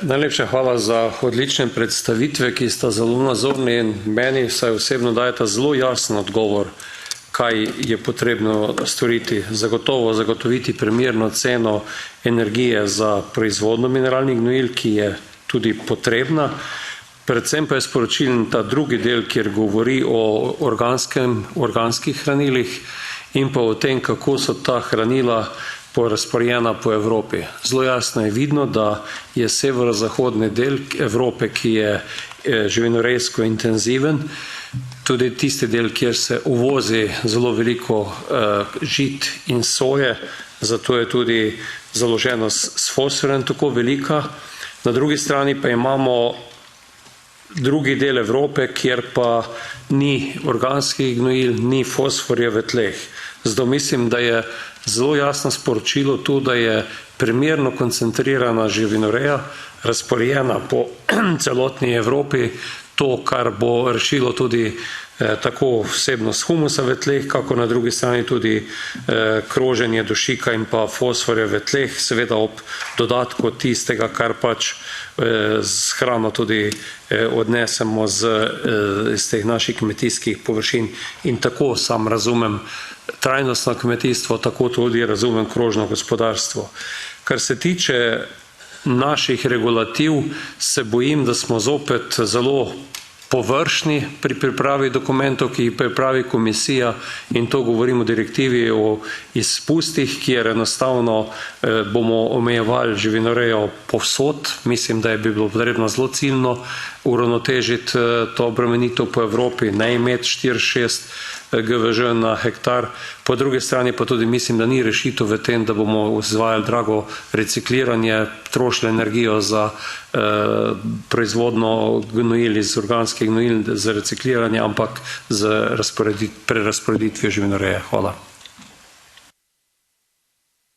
Najlepša hvala za odlične predstavitve, ki sta zelo nazorni in meni vsaj osebno dajeta zelo jasen odgovor, kaj je potrebno storiti. Zagotovo zagotoviti primerno ceno energije za proizvodnjo mineralnih gnojil, ki je tudi potrebna. Predvsem pa je sporočilen ta drugi del, kjer govori o organskih hranilih in pa o tem, kako so ta hranila razporejena po Evropi. Zelo jasno je vidno, da je severozahodni del Evrope, ki je živinorejsko intenziven, tudi tisti del, kjer se uvozi zelo veliko žit in soje, zato je tudi založenost s fosforjem tako velika. Na drugi strani pa imamo drugi del Evrope, kjer pa ni organskih gnojil, ni fosforja v tleh. Zato mislim, da je zelo jasno sporočilo tu, da je primerno koncentrirana živinoreja, razporejena po celotni Evropi, to, kar bo rešilo tudi tako vsebnost humusa v tleh, kako na drugi strani tudi kroženje dušika in pa fosforja v tleh, seveda ob dodatku tistega, kar pač z hrano tudi odnesemo iz teh naših kmetijskih površin. In tako sam razumem trajnostno kmetijstvo, tako tudi razumem krožno gospodarstvo. Kar se tiče naših regulativ, se bojim, da smo zopet zelo površni pri pripravi dokumentov, ki jih pripravi komisija, in to govorim o direktivi o izpustih, kjer enostavno bomo omejevali živinorejo povsod. Mislim, da bi bilo potrebno zelo ciljno uravnotežiti to obremenitev po Evropi, ne imeti 4-6 GVŽ na hektar. Po drugi strani pa tudi mislim, da ni rešitev v tem, da bomo izvajali drago recikliranje, trošili energijo za proizvodno gnojil iz organskih gnojil za recikliranje, ampak z prerazporeditvijo živinoreje. Hvala.